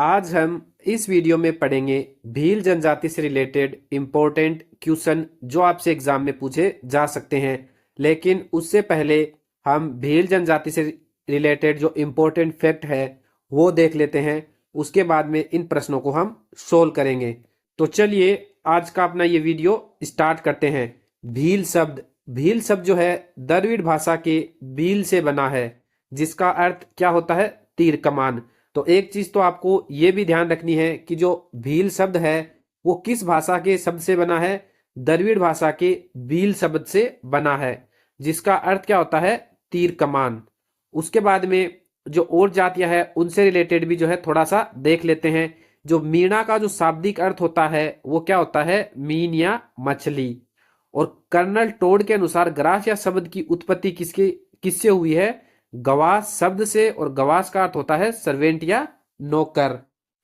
आज हम इस वीडियो में पढ़ेंगे भील जनजाति से रिलेटेड इम्पोर्टेंट क्वेश्चन जो आपसे एग्जाम में पूछे जा सकते हैं। लेकिन उससे पहले हम भील जनजाति से रिलेटेड जो इम्पोर्टेंट फैक्ट है वो देख लेते हैं। उसके बाद में इन प्रश्नों को हम सोल्व करेंगे। तो चलिए आज का अपना ये वीडियो स्टार्ट करते हैं। भील शब्द जो है द्रविड़ भाषा के भील से बना है, जिसका अर्थ क्या होता है? तीर कमान। तो एक चीज तो आपको ये भी ध्यान रखनी है कि जो भील शब्द है वो किस भाषा के शब्द से बना है? द्रविड़ भाषा के भील शब्द से बना है, जिसका अर्थ क्या होता है? तीर कमान। उसके बाद में जो और जातियां हैं उनसे रिलेटेड भी जो है थोड़ा सा देख लेते हैं। जो मीणा का जो शाब्दिक अर्थ होता है वो क्या होता है? मीन या मछली। और कर्नल टोड के अनुसार ग्रास या शब्द की उत्पत्ति किससे हुई है? गवास शब्द से। और गवास का अर्थ होता है सर्वेंट या नौकर।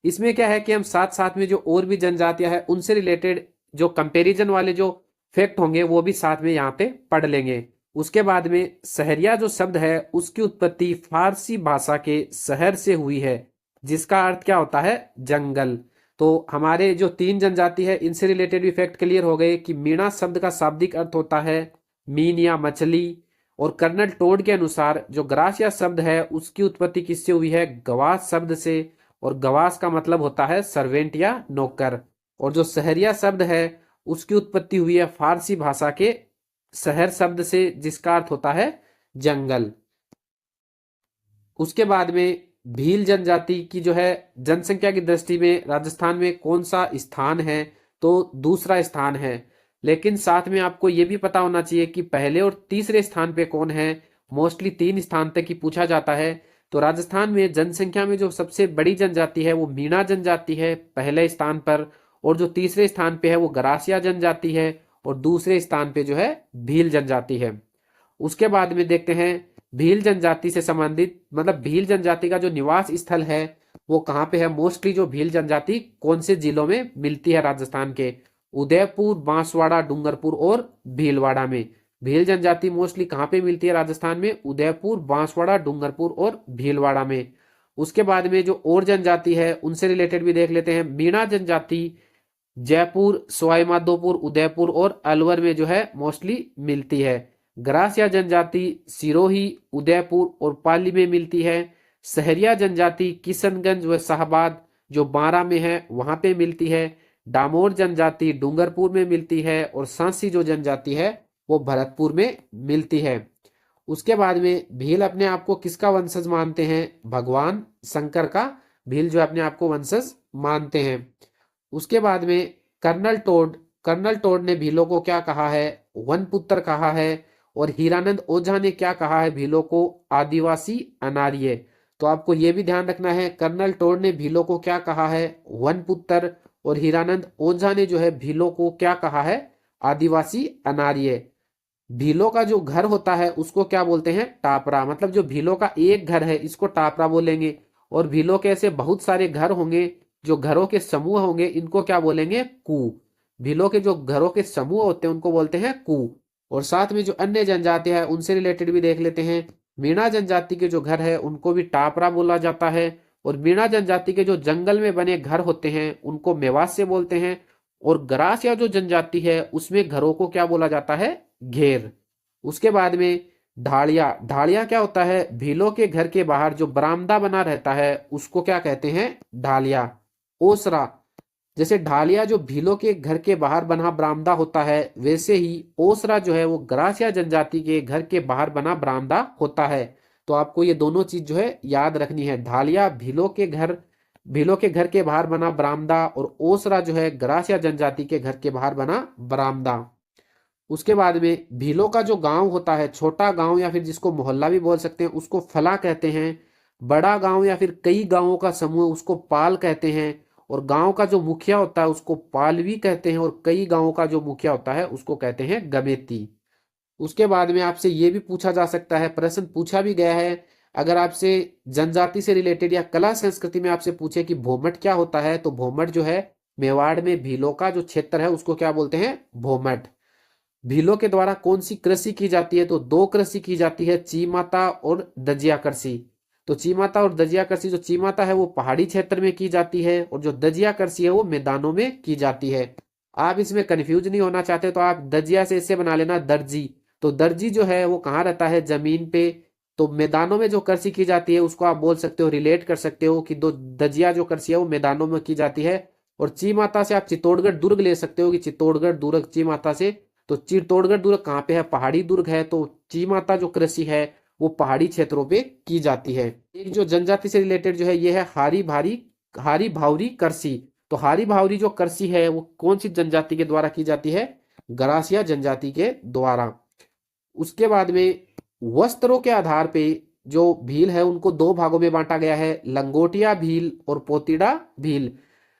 इसमें क्या है कि हम साथ साथ में जो और भी जनजातियां हैं उनसे रिलेटेड जो कंपैरिजन वाले जो फैक्ट होंगे वो भी साथ में यहाँ पे पढ़ लेंगे। उसके बाद में सहरिया जो शब्द है उसकी उत्पत्ति फारसी भाषा के शहर से हुई है, जिसका अर्थ क्या होता है? जंगल। तो हमारे जो तीन जनजाति है इनसे रिलेटेड भी फैक्ट क्लियर हो गए कि मीणा शब्द का शाब्दिक अर्थ होता है मीन या मछली। और कर्नल टोड के अनुसार जो ग्रासिया शब्द है उसकी उत्पत्ति किससे हुई है? गवास शब्द से। और गवास का मतलब होता है सर्वेंट या नौकर। और जो सहरिया शब्द है उसकी उत्पत्ति हुई है फारसी भाषा के शहर शब्द से, जिसका अर्थ होता है जंगल। उसके बाद में भील जनजाति की जो है जनसंख्या की दृष्टि में राजस्थान में कौन सा स्थान है? तो दूसरा स्थान है। लेकिन साथ में आपको यह भी पता होना चाहिए कि पहले और तीसरे स्थान पे कौन है। मोस्टली तीन स्थान तक ही पूछा जाता है। तो राजस्थान में जनसंख्या में जो सबसे बड़ी जनजाति है वो मीणा जनजाति है पहले स्थान पर। और जो तीसरे स्थान पे है वो गरासिया जनजाति है। और दूसरे स्थान पे जो है भील जनजाति है। उसके बाद में देखते हैं भील जनजाति से संबंधित मतलब भील जनजाति का जो निवास स्थल है वो कहाँ पे है। मोस्टली जो भील जनजाति कौन से जिलों में मिलती है राजस्थान के? उदयपुर, बांसवाड़ा, डूंगरपुर और भीलवाड़ा में। भील जनजाति मोस्टली कहाँ पे मिलती है राजस्थान में? उदयपुर, बांसवाड़ा, डूंगरपुर और भीलवाड़ा में। उसके बाद में जो और जनजाति है उनसे रिलेटेड भी देख लेते हैं। मीणा जनजाति जयपुर, सवाईमाधोपुर, उदयपुर और अलवर में जो है मोस्टली मिलती है। ग्रासिया जनजाति सिरोही, उदयपुर और पाली में मिलती है। सहरिया जनजाति किशनगंज व शाहबाद जो बारां में है वहां पे मिलती है। डामोर जनजाति डूंगरपुर में मिलती है। और सांसी जो जनजाति है वो भरतपुर में मिलती है। उसके बाद में भील अपने आप को किसका वंशज मानते हैं? भगवान शंकर का भील जो अपने आप को वंशज मानते हैं। उसके बाद में कर्नल टोड ने भीलों को क्या कहा है? वन पुत्र कहा है। और हीरानंद ओझा ने क्या कहा है भीलों को? आदिवासी अनार्य। तो आपको यह भी ध्यान रखना है कर्नल टोड ने भीलों को क्या कहा है? वन पुत्र। और हीरानंद ओझा ने जो है भीलों को क्या कहा है? आदिवासी अनार्य। भीलों का जो घर होता है उसको क्या बोलते हैं? टापरा। मतलब जो भीलों का एक घर है इसको टापरा बोलेंगे। और भीलों के ऐसे बहुत सारे घर होंगे, जो घरों के समूह होंगे, इनको क्या बोलेंगे? कू। भीलों के जो घरों के समूह होते हैं उनको बोलते हैं कू। और साथ में जो अन्य जनजातियां हैं उनसे रिलेटेड भी देख लेते हैं। मीणा जनजाति के जो घर है उनको भी टापरा बोला जाता है। और मीणा जनजाति के जो जंगल में बने घर होते हैं उनको मेवास्य बोलते हैं। और ग्रासिया जो जनजाति है उसमें घरों को क्या बोला जाता है? घेर। उसके बाद में ढालिया। ढालिया क्या होता है? भीलों के घर के बाहर जो बरामदा बना रहता है उसको क्या कहते हैं? ढालिया। ओसरा। जैसे ढालिया जो भीलों के घर के बाहर बना बरामदा होता है, वैसे ही ओसरा जो है वो ग्रासिया जनजाति के घर के बाहर बना बरामदा होता है। तो आपको ये दोनों चीज जो है याद रखनी है। ढालिया भीलों के घर के बाहर बना बरामदा। और ओसरा जो है ग्रासिया जनजाति के घर के बाहर बना बरामदा। उसके बाद में भीलों का जो गांव होता है, छोटा गांव या फिर जिसको मोहल्ला भी बोल सकते हैं, उसको फला कहते हैं। बड़ा गांव या फिर कई गांवों का समूह उसको पाल कहते हैं। और गांव का जो मुखिया होता है उसको पालवी कहते हैं। और कई गांवों का जो मुखिया होता है उसको कहते हैं गमेती। उसके बाद में आपसे ये भी पूछा जा सकता है, प्रश्न पूछा भी गया है, अगर आपसे जनजाति से रिलेटेड या कला संस्कृति में आपसे पूछे कि भोमट क्या होता है, तो भोमट जो है मेवाड़ में भीलों का जो क्षेत्र है उसको क्या बोलते हैं? भोमट। भीलों के द्वारा कौन सी कृषि की जाती है? तो दो कृषि की जाती है, ची माता और दजिया कृषि। तो चीमाता और दजिया कृषि, जो चीमाता है वो पहाड़ी क्षेत्र में की जाती है और जो दजिया कृषि है वो मैदानों में की जाती है। आप इसमें कंफ्यूज नहीं होना चाहते तो आप दजिया से इससे बना लेना दर्जी। तो दर्जी जो है वो कहाँ रहता है, जमीन पे। तो मैदानों में जो कृषि की जाती है उसको आप बोल सकते हो, रिलेट कर सकते हो कि दो दजिया जो कृषि है वो मैदानों में की जाती है। और ची माता से आप चित्तौड़गढ़ दुर्ग ले सकते हो कि चित्तौड़गढ़ दुर्ग ची माता से। तो चित्तौड़गढ़ दुर्ग कहाँ पे है, पहाड़ी दुर्ग है। तो ची माता जो कृषि है वो पहाड़ी क्षेत्रों पे की जाती है। एक जो जनजाति से रिलेटेड जो है ये है हारी भावरी कृषि। तो हारी भावरी जो कृषि है वो कौन सी जनजाति के द्वारा की जाती है, गरासिया जनजाति के द्वारा। उसके बाद में वस्त्रों के आधार पे जो भील है उनको दो भागों में बांटा गया है, लंगोटिया भील और पोतीड़ा भील।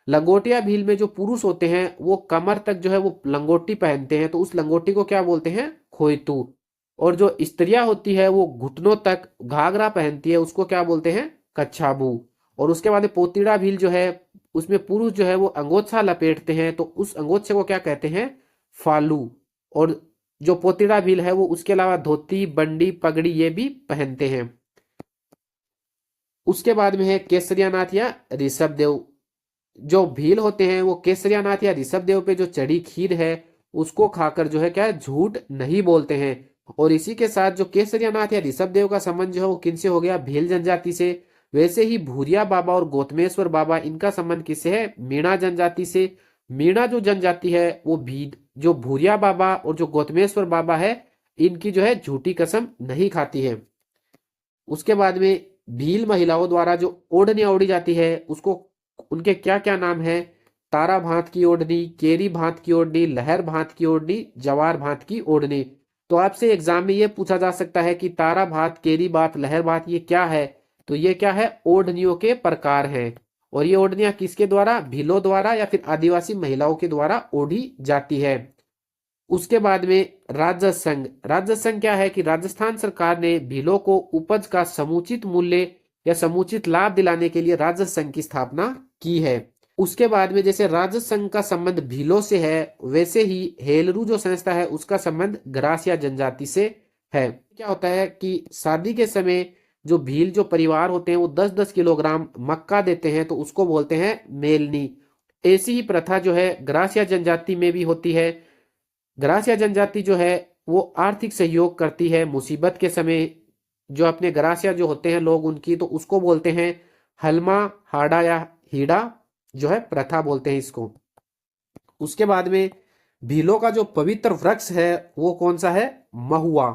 लंगोटिया भील में जो पुरुष होते हैं वो कमर तक जो है वो लंगोटी पहनते हैं, तो उस लंगोटी को क्या बोलते हैं, खोइतू। और जो स्त्रियां होती है वो घुटनों तक घाघरा पहनती है, उसको क्या बोलते हैं, कच्छाबू। और उसके बाद पोतीड़ा भील जो है उसमें पुरुष जो है वो अंगोछा लपेटते हैं, तो उस अंगोछे को क्या कहते हैं, फालू। और जो पोतीड़ा भील है वो उसके अलावा धोती बंडी पगड़ी ये भी पहनते हैं। उसके बाद में है केसरिया नाथ या ऋषभ देव। जो भील होते हैं वो केसरिया नाथ या ऋषभ देव पे जो चढ़ी खीर है उसको खाकर जो है क्या है, झूठ नहीं बोलते हैं। और इसी के साथ जो केसरिया नाथ या ऋषभ देव का संबंध जो है वो किनसे हो गया, भील जनजाति से। वैसे ही भूरिया बाबा और गौतमेश्वर बाबा इनका संबंध किससे है, मीणा जनजाति से। मीणा जो जनजाति है वो भी जो भूरिया बाबा और जो गौतमेश्वर बाबा है इनकी जो है झूठी कसम नहीं खाती है। उसके बाद में भील महिलाओं द्वारा जो ओढ़नी ओढ़ी जाती है उसको उनके क्या क्या नाम है, तारा भांत की ओढ़नी, केरी भांत की ओढ़नी, लहर भांत की ओढ़नी, जवार भांत की ओढ़नी। तो आपसे एग्जाम में ये पूछा जा सकता है कि तारा भात, केरी भात, लहर भात ये क्या है। तो ये क्या है, ओढ़नियों के प्रकार हैं। और ये ओढ़नियां किसके द्वारा, भीलों द्वारा या फिर आदिवासी महिलाओं के द्वारा ओढ़ी जाती है। उसके बाद में राजस्व संघ। राजस्व संघ क्या है कि राजस्थान सरकार ने भीलों को उपज का समुचित मूल्य या समुचित लाभ दिलाने के लिए राजस्व संघ की स्थापना की है। उसके बाद में जैसे राजस्व संघ का संबंध भीलों से है वैसे ही हेलरू जो संस्था है उसका संबंध गरासिया जनजाति से है। क्या होता है कि शादी के समय जो भील जो परिवार होते हैं वो 10-10 किलोग्राम मक्का देते हैं, तो उसको बोलते हैं मेलनी। ऐसी ही प्रथा जो है गरासिया जनजाति में भी होती है। गरासिया जनजाति जो है वो आर्थिक सहयोग करती है मुसीबत के समय। जो अपने गरासिया जो होते हैं लोग उनकी, तो उसको बोलते हैं हलमा हाड़ा या हीड़ा जो है प्रथा बोलते हैं इसको। उसके बाद में भीलों का जो पवित्र वृक्ष है वो कौन सा है, महुआ।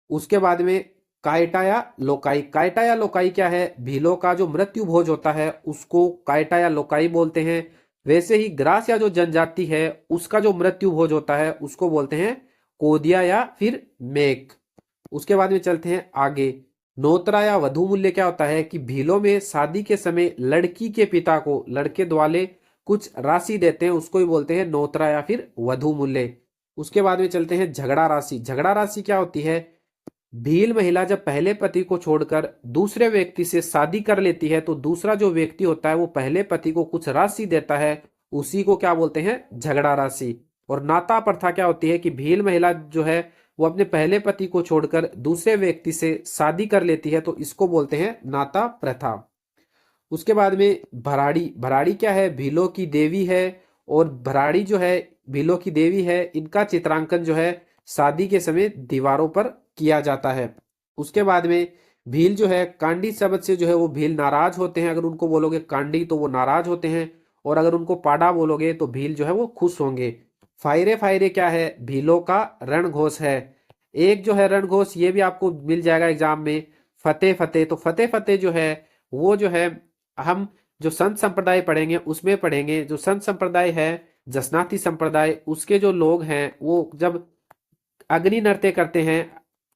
उसके बाद में कायटा या लोकाई। कायटा या लोकाई क्या है, भीलों का जो मृत्यु भोज होता है उसको कायटा या लोकाई बोलते हैं। वैसे ही ग्रास या जो जनजाति है उसका जो मृत्यु भोज होता है उसको बोलते हैं कोदिया या फिर मेक। उसके बाद में चलते हैं आगे। नोतरा या वधु मूल्य क्या होता है कि भीलों में शादी के समय लड़की के पिता को लड़के द्वाले कुछ राशि देते हैं, उसको ही बोलते हैं नोतरा या फिर वधु मूल्य। उसके बाद में चलते हैं झगड़ा राशि। झगड़ा राशि क्या होती है, भील महिला जब पहले पति को छोड़कर दूसरे व्यक्ति से शादी कर लेती है तो दूसरा जो व्यक्ति होता है वो पहले पति को कुछ राशि देता है, उसी को क्या बोलते हैं, झगड़ा राशि। और नाता प्रथा क्या होती है कि भील महिला जो है वो अपने पहले पति को छोड़कर दूसरे व्यक्ति से शादी कर लेती है, तो इसको बोलते हैं नाता प्रथा। उसके बाद में भराड़ी। भराड़ी क्या है, भीलों की देवी है। और भराड़ी जो है भीलों की देवी है, इनका चित्रांकन जो है शादी के समय दीवारों पर किया जाता है। उसके बाद में भील जो है कांडी शब्द से जो है वो भील नाराज होते हैं। अगर उनको बोलोगे कांडी तो वो नाराज होते हैं, और अगर उनको पाडा बोलोगे तो भील जो है वो खुश होंगे। फायरे फायरे क्या है, भीलों का रण घोष है। एक जो है रण घोष ये भी आपको मिल जाएगा एग्जाम में, फतेह फतेह। तो फतेह फतेह जो है वो जो है हम जो संत संप्रदाय पढ़ेंगे उसमें पढ़ेंगे। जो संत संप्रदाय है जसनाती संप्रदाय, उसके जो लोग हैं वो जब अग्नि नृत्य करते हैं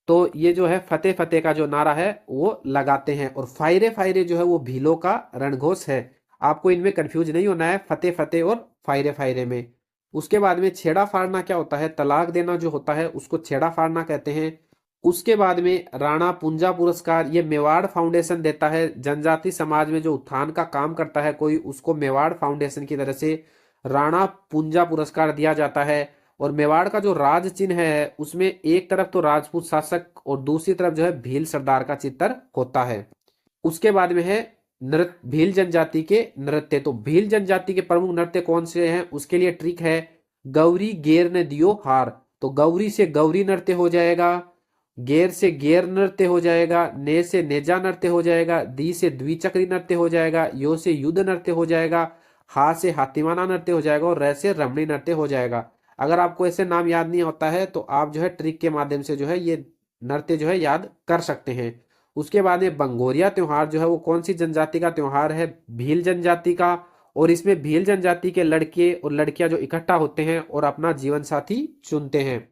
तो ये जो है फतेह फतेह का जो नारा है वो लगाते हैं। और फायरे फायरे जो है वो भीलों का रणघोष है। आपको इनमें कंफ्यूज नहीं होना है फतेह फतेह और फायरे फायरे में। उसके बाद में छेड़ा फाड़ना क्या होता है, तलाक देना जो होता है उसको छेड़ा फाड़ना कहते हैं। उसके बाद में राणा पुंजा पुरस्कार, ये मेवाड़ फाउंडेशन देता है। जनजाति समाज में जो उत्थान का काम करता है कोई, उसको मेवाड़ फाउंडेशन की तरफ से राणा पुंजा पुरस्कार दिया जाता है। और मेवाड़ का जो राज चिन्ह है उसमें एक तरफ तो राजपूत शासक और दूसरी तरफ जो है भील सरदार का चित्र होता है। उसके बाद में है नृत्य, भील जनजाति के नृत्य। तो भील जनजाति के प्रमुख नृत्य कौन से हैं, उसके लिए ट्रिक है, गौरी गेर ने दियो हार। तो गौरी से गौरी नृत्य हो जाएगा, गेर से गेर नृत्य हो जाएगा, ने से नेजा नृत्य हो जाएगा, दी से द्विचक्री नृत्य हो जाएगा, यो से युद्ध नृत्य हो जाएगा, हा से हाथीमाना नृत्य हो जाएगा और रे से रमणी नृत्य हो जाएगा। अगर आपको ऐसे नाम याद नहीं होता है तो आप जो है ट्रिक के माध्यम से जो है ये नृत्य जो है याद कर सकते हैं। उसके बाद में बंगोरिया त्योहार जो है वो कौन सी जनजाति का त्योहार है, भील जनजाति का। और इसमें भील जनजाति के लड़के और लड़कियां जो इकट्ठा होते हैं और अपना जीवन साथी चुनते हैं।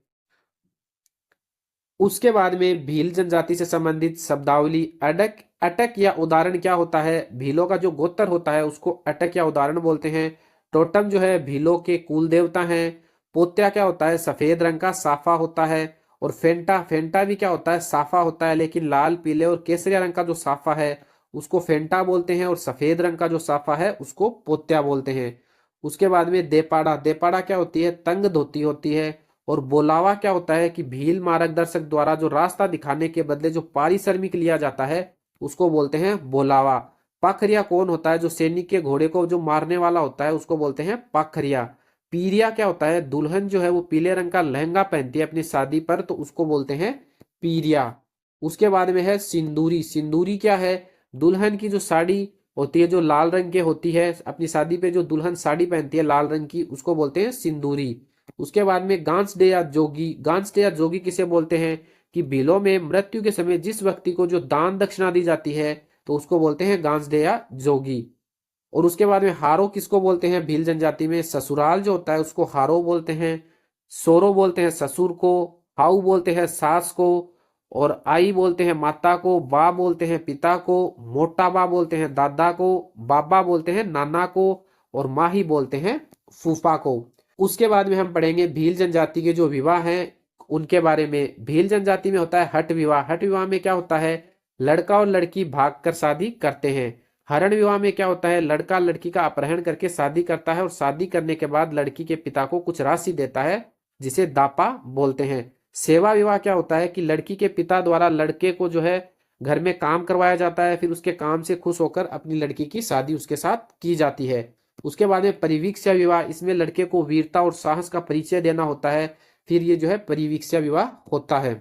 उसके बाद में भील जनजाति से संबंधित शब्दावली, अटक, अटक या उदाहरण क्या होता है, भीलों का जो गोत्र होता है उसको अटक या उदाहरण बोलते हैं। टोटम जो है भीलों के कुल देवता हैं। पोत्या क्या होता है, सफेद रंग का साफा होता है। और फेंटा, फेंटा भी क्या होता है, साफा होता है, लेकिन लाल पीले और केसरिया रंग का जो साफा है उसको फेंटा बोलते हैं और सफेद रंग का जो साफा है उसको पोत्या बोलते हैं। उसके बाद में देपाड़ा, देपाड़ा क्या होती है, तंग धोती होती है। और बोलावा क्या होता है कि भील मार्गदर्शक द्वारा जो रास्ता दिखाने के बदले जो पारिश्रमिक लिया जाता है उसको बोलते हैं बोलावा। पाखरिया कौन होता है, जो सैनिक के घोड़े को जो मारने वाला होता है उसको बोलते हैं पाखरिया। पीरिया क्या होता है, दुल्हन जो है वो पीले रंग का लहंगा पहनती है अपनी शादी पर तो उसको बोलते हैं पीरिया। उसके बाद में है सिंदूरी, सिंदूरी क्या है, दुल्हन की जो साड़ी होती है जो लाल रंग की होती है, अपनी शादी पे जो दुल्हन साड़ी पहनती है लाल रंग की उसको बोलते हैं सिंदूरी। उसके बाद में गांसडे या जोगी, गांसडे या जोगी किसे बोलते हैं कि भीलों में मृत्यु के समय जिस व्यक्ति को जो दान दक्षिणा दी जाती है तो उसको बोलते हैं गांसडे या जोगी। और उसके बाद में हारो किसको बोलते हैं, भील जनजाति में ससुराल जो होता है उसको हारो बोलते हैं। सोरो बोलते हैं ससुर को, हाउ बोलते हैं सास को, और आई बोलते हैं माता को, बा बोलते हैं पिता को, मोटा बा बोलते हैं दादा को, बाबा बोलते हैं नाना को, और माही बोलते हैं फूफा को। उसके बाद में हम पढ़ेंगे भील जनजाति के जो विवाह हैं उनके बारे में। भील जनजाति में होता है हट विवाह। हट विवाह में क्या होता है, लड़का और लड़की भाग कर शादी करते हैं। हरण विवाह में क्या होता है, लड़का लड़की का अपहरण करके शादी करता है और शादी करने के बाद लड़की के पिता को कुछ राशि देता है जिसे दापा बोलते हैं। सेवा विवाह क्या होता है कि लड़की के पिता द्वारा लड़के को जो है घर में काम करवाया जाता है, फिर उसके काम से खुश होकर अपनी लड़की की शादी उसके साथ की जाती है। उसके बाद में परिवीक्षा विवाह, इसमें लड़के को वीरता और साहस का परिचय देना होता है, फिर ये जो है परिवीक्षा विवाह होता है।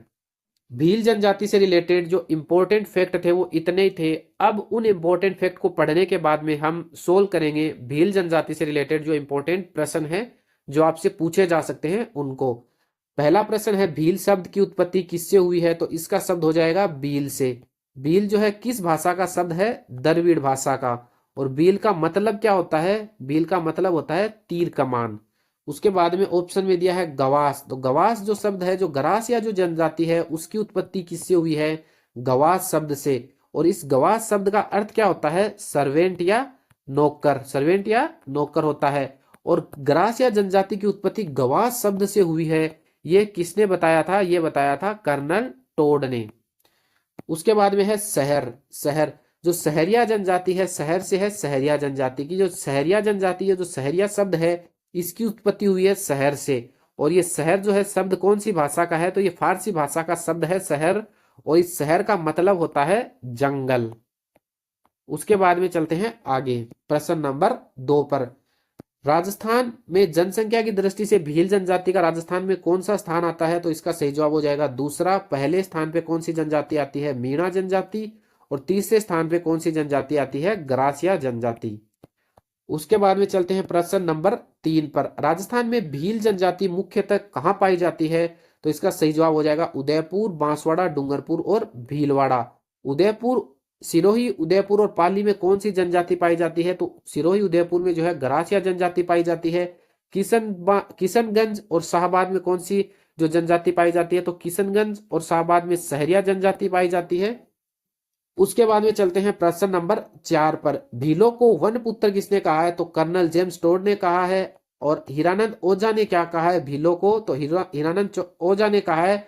भील जनजाति से रिलेटेड जो इंपॉर्टेंट फैक्ट थे वो इतने ही थे। अब उन इंपॉर्टेंट फैक्ट को पढ़ने के बाद में हम सोल्व करेंगे भील जनजाति से रिलेटेड जो इंपॉर्टेंट प्रश्न है जो आपसे पूछे जा सकते हैं उनको। पहला प्रश्न है भील शब्द की उत्पत्ति किससे हुई है, तो इसका शब्द हो जाएगा बील से। बील जो है किस भाषा का शब्द है, द्रविड़ भाषा का। और बील का मतलब क्या होता है, बील का मतलब होता है तीर कमान। उसके बाद में ऑप्शन में दिया है गवास। तो गवास जो शब्द है, जो गरासिया जो जनजाति है उसकी उत्पत्ति किससे हुई है, गवास शब्द से। और इस गवास शब्द का अर्थ क्या होता है, सर्वेंट या नौकर, सर्वेंट या नौकर होता है। और गरासिया जनजाति की उत्पत्ति गवास शब्द से हुई है, ये किसने बताया था, ये बताया था कर्नल टोड ने। उसके बाद में है शहर। शहर जो सहरिया जनजाति है, शहर से है सहरिया जनजाति की। जो सहरिया जनजाति है, जो सहरिया शब्द है इसकी उत्पत्ति हुई है शहर से। और ये शहर जो है शब्द कौन सी भाषा का है, तो ये फारसी भाषा का शब्द है शहर। और इस शहर का मतलब होता है जंगल। उसके बाद में चलते हैं आगे प्रश्न नंबर 2 पर। राजस्थान में जनसंख्या की दृष्टि से भील जनजाति का राजस्थान में कौन सा स्थान आता है, तो इसका सही जवाब हो जाएगा दूसरा। पहले स्थान पे कौन सी जनजाति आती है, मीणा जनजाति। और तीसरे स्थान पे कौन सी जनजाति आती है, गरासिया जनजाति। उसके बाद में चलते हैं प्रश्न नंबर 3 पर। राजस्थान में भील जनजाति मुख्यतः कहाँ पाई जाती है, तो इसका सही जवाब हो जाएगा उदयपुर, बांसवाड़ा, डूंगरपुर और भीलवाड़ा। उदयपुर, सिरोही, उदयपुर और पाली में कौन सी जनजाति पाई जाती है, तो सिरोही उदयपुर में जो है गरासिया जनजाति पाई जाती है। किशनगंज और शाहबाद में कौन सी जो जनजाति पाई जाती है, तो किशनगंज और शाहबाद में सहरिया जनजाति पाई जाती है। उसके बाद में चलते हैं प्रश्न नंबर 4 पर। भीलों को वन पुत्र किसने कहा है, तो कर्नल जेम्स टोड ने कहा है। और हीरानंद ओझा ने क्या कहा है भीलों को, तो हीरानंद ओझा ने कहा है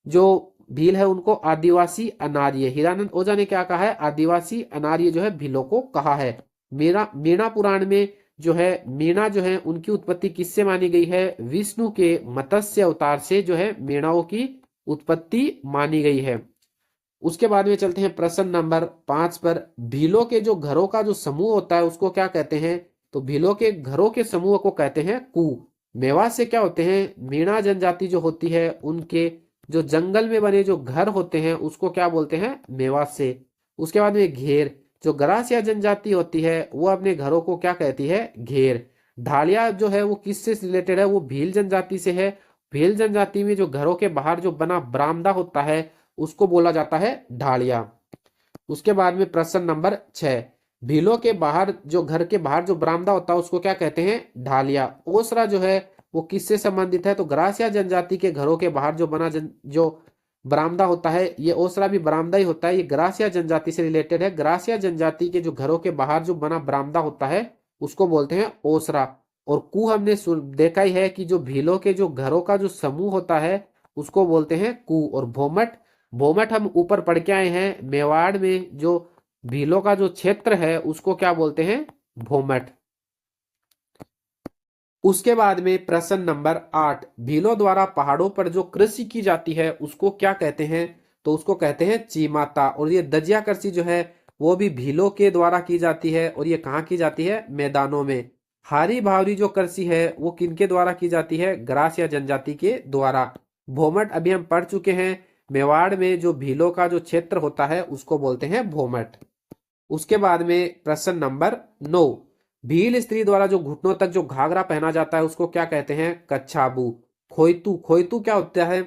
जो भील है उनको आदिवासी अनार्य। हीरानंद ओझा ने क्या कहा है, आदिवासी अनार्य जो है भीलों को कहा है। मीणा पुराण में जो है मीणा जो है उनकी उत्पत्ति किससे मानी गई है, विष्णु के मत्स्य अवतार से जो है मीणाओं की उत्पत्ति मानी गई है। उसके बाद में चलते हैं प्रश्न नंबर 5 पर। भीलों के जो घरों का जो समूह होता है उसको क्या कहते हैं? तो भीलों के घरों के समूह को कहते हैं कू। मेवात से क्या होते हैं? मीणा जनजाति जो होती है उनके जो जंगल में बने जो घर होते हैं उसको क्या बोलते हैं? मेवात से। उसके बाद में घेर, जो गरासिया जनजाति होती है वो अपने घरों को क्या कहती है? घेर। ढालिया जो है वो किससे रिलेटेड है? वो भील जनजाति से है। भील जनजाति में जो घरों के बाहर जो बना बरामदा होता है उसको बोला जाता है ढालिया। उसके बाद में प्रश्न नंबर 6। भीलों के बाहर जो घर के बाहर जो बरामदा होता है उसको क्या कहते हैं? ढालिया। ओसरा जो है वो किससे संबंधित है? तो गरासिया जनजाति के घरों के बाहर जो बना जो बरामदा होता है ये ओसरा भी बरामदा ही होता है। ये गरासिया जनजाति से रिलेटेड है। गरासिया जनजाति के जो घरों के बाहर जो बना बरामदा होता है उसको बोलते हैं ओसरा। और कु हमने देखा ही है कि जो भीलों के जो घरों का जो समूह होता है उसको बोलते हैं कु। और भोमट, भोमट हम ऊपर पढ़ के आए हैं। मेवाड़ में जो भीलों का जो क्षेत्र है उसको क्या बोलते हैं? भोमट। उसके बाद में प्रश्न नंबर 8। भीलों द्वारा पहाड़ों पर जो कृषि की जाती है उसको क्या कहते हैं? तो उसको कहते हैं चीमाता। और ये दजिया कृषि जो है वो भी भीलों के द्वारा की जाती है। और ये कहाँ की जाती है? मैदानों में। हारी भावरी जो कृषि है वो किनके द्वारा की जाती है? गरासिया जनजाति के द्वारा। भोमट अभी हम पढ़ चुके हैं। मेवाड़ में जो भीलों का जो क्षेत्र होता है उसको बोलते हैं भोमट। उसके बाद में प्रश्न नंबर 9। भील स्त्री द्वारा जो घुटनों तक जो घाघरा पहना जाता है उसको क्या कहते हैं? कच्छाबू। खोइतू, खोइतू क्या होता है?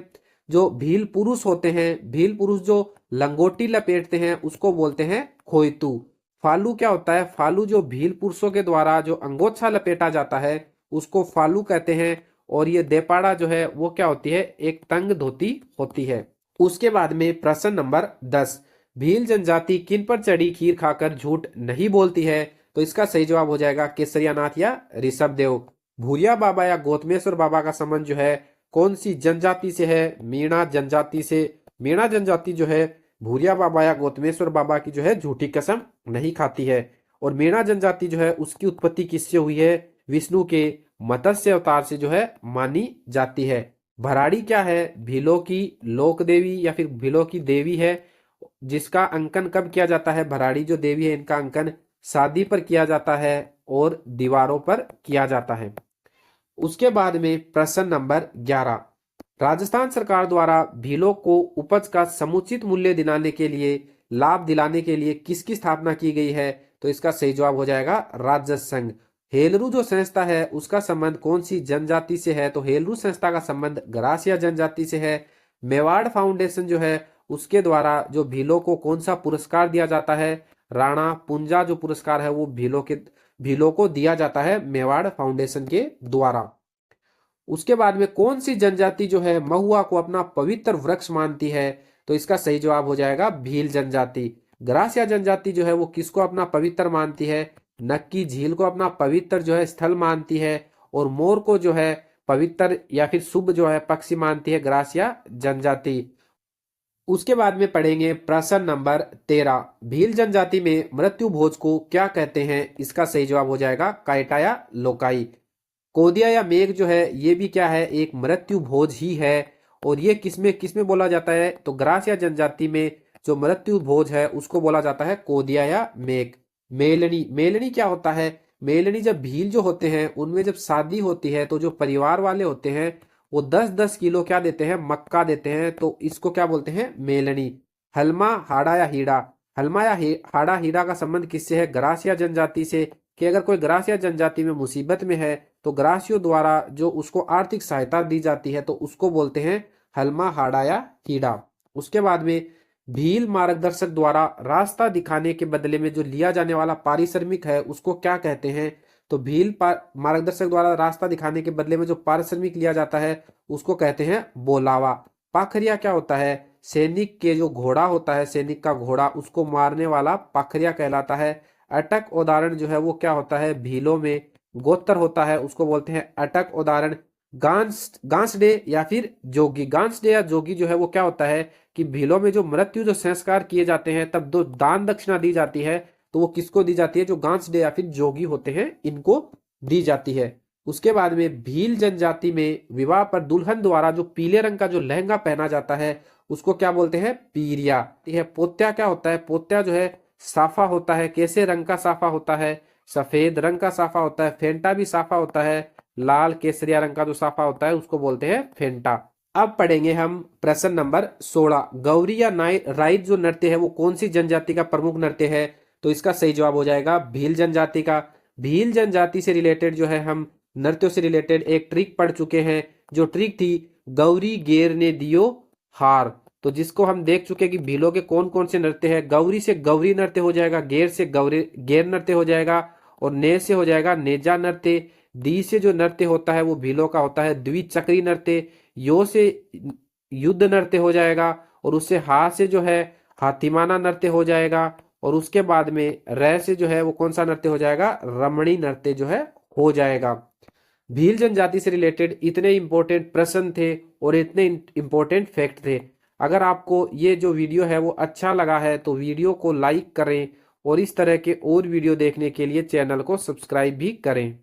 जो भील पुरुष होते हैं, भील पुरुष जो लंगोटी लपेटते हैं उसको बोलते हैं खोइतू। फालू क्या होता है? फालू जो भील पुरुषों के द्वारा जो अंगोछा लपेटा जाता है उसको फालू कहते हैं। और ये देपाड़ा जो है वो क्या होती है? एक तंग धोती होती है। उसके बाद में प्रश्न नंबर 10। भील जनजाति किन पर चढ़ी खीर खाकर झूठ नहीं बोलती है? तो इसका सही जवाब हो जाएगा केसरियानाथ या ऋषभ देव। भूरिया बाबा या गौतमेश्वर बाबा का संबंध जो है कौन सी जनजाति से है? मीणा जनजाति से। मीणा जनजाति जो है भूरिया बाबा या गौतमेश्वर बाबा की जो है झूठी कसम नहीं खाती है। और मीणा जनजाति जो है उसकी उत्पत्ति किससे हुई है? विष्णु के मत्स्य अवतार से जो है मानी जाती है। भराड़ी क्या है? भीलों की लोक देवी या फिर भीलों की देवी है जिसका अंकन कब किया जाता है? भराड़ी जो देवी है इनका अंकन शादी पर किया जाता है और दीवारों पर किया जाता है। उसके बाद में प्रश्न नंबर 11। राजस्थान सरकार द्वारा भीलों को उपज का समुचित मूल्य दिलाने के लिए, लाभ दिलाने के लिए किसकी स्थापना की गई है? तो इसका सही जवाब हो जाएगा राजस्व संघ। हेलरू जो संस्था है उसका संबंध कौन सी जनजाति से है? तो हेलरू संस्था का संबंध गरासिया जनजाति से है। मेवाड़ फाउंडेशन जो है उसके द्वारा जो भीलों को कौन सा पुरस्कार दिया जाता है? राणा पुंजा जो पुरस्कार है वो भीलों को दिया जाता है मेवाड़ फाउंडेशन के द्वारा। उसके बाद में कौन सी जनजाति जो है महुआ को अपना पवित्र वृक्ष मानती है? तो इसका सही जवाब हो जाएगा भील जनजाति। गरासिया जनजाति जो है वो किसको अपना पवित्र मानती है? नक्की झील को अपना पवित्र जो है स्थल मानती है। और मोर को जो है पवित्र या फिर शुभ जो है पक्षी मानती है गरासिया जनजाति। उसके बाद में पढ़ेंगे प्रश्न नंबर 13। भील जनजाति में मृत्यु भोज को क्या कहते हैं? इसका सही जवाब हो जाएगा कायटा या लोकाई। कोदिया या मेघ जो है ये भी क्या है? एक मृत्यु भोज ही है। और ये किसमें किसमें बोला जाता है? तो गरासिया जनजाति में जो मृत्यु भोज है उसको बोला जाता है कोदिया या मेघ। मेलनी, मेलनी क्या होता है? मेलनी जब भील जो होते हैं उनमें जब शादी होती है तो जो परिवार वाले होते हैं वो 10-10 किलो क्या देते हैं? मक्का देते हैं। तो इसको क्या बोलते हैं? मेलनी। हलमा हाड़ा या हीड़ा, हलमा या हाड़ा हीड़ा का संबंध किससे है? गरासिया जनजाति से। कि अगर कोई गरासिया जनजाति में मुसीबत में है तो गरासियों द्वारा जो उसको आर्थिक सहायता दी जाती है तो उसको बोलते हैं हलमा हाड़ा या हीड़ा। उसके बाद में भील मार्गदर्शक द्वारा रास्ता दिखाने के बदले में जो लिया जाने वाला पारिश्रमिक है उसको क्या कहते हैं? तो भील मार्गदर्शक द्वारा रास्ता दिखाने के बदले में जो पारिश्रमिक लिया जाता है उसको कहते हैं बोलावा। पाखरिया क्या होता है? सैनिक के जो घोड़ा होता है, सैनिक का घोड़ा, उसको मारने वाला पाखरिया कहलाता है। अटक उदाहरण जो है वो क्या होता है? भीलों में गोत्र होता है उसको बोलते हैं अटक उदाहरण। गांसडे या फिर जोगी, गांसडे या जोगी जो है वो क्या होता है कि भीलों में जो मृत्यु जो संस्कार किए जाते हैं तब दो दान दक्षिणा दी जाती है तो वो किसको दी जाती है? जो गांसडे या फिर जोगी होते हैं इनको दी जाती है। उसके बाद में भील जनजाति में विवाह पर दुल्हन द्वारा जो पीले रंग का जो लहंगा पहना जाता है उसको क्या बोलते हैं, पीरिया। ठीक है, पोत्या क्या होता है, पोत्या जो है साफा होता है। कैसे रंग का साफा होता है, सफेद रंग का साफा होता है। फेंटा भी साफा होता है, लाल केसरिया रंग का जो साफा होता है उसको बोलते हैं फेंटा। अब पढ़ेंगे हम प्रश्न नंबर 16। गौरी या राइट जो नृत्य है वो कौन सी जनजाति का प्रमुख नृत्य है, तो इसका सही जवाब हो जाएगा भील जनजाति का। भील जनजाति से रिलेटेड जो है हम नृत्यों से रिलेटेड एक ट्रिक पढ़ चुके हैं, जो ट्रिक थी गौरी गेर ने दियो हार। तो जिसको हम देख चुके कि भीलों के कौन कौन से नृत्य है। गौरी से गौरी नृत्य हो जाएगा, गेर से गौरी गेर नृत्य हो जाएगा, और ने से हो जाएगा नेजा नृत्य। दी से जो नृत्य होता है वो भीलों का होता है द्विचक्री नृत्य। यो से युद्ध नृत्य हो जाएगा, और उससे हा से जो है हाथीमाना नृत्य हो जाएगा, और उसके बाद में रे से जो है वो कौन सा नृत्य हो जाएगा, रमणी नृत्य जो है हो जाएगा। भील जनजाति से रिलेटेड इतने इंपॉर्टेंट प्रश्न थे और इतने इंपॉर्टेंट फैक्ट थे। अगर आपको ये जो वीडियो है वो अच्छा लगा है तो वीडियो को लाइक करें, और इस तरह के और वीडियो देखने के लिए चैनल को सब्सक्राइब भी करें।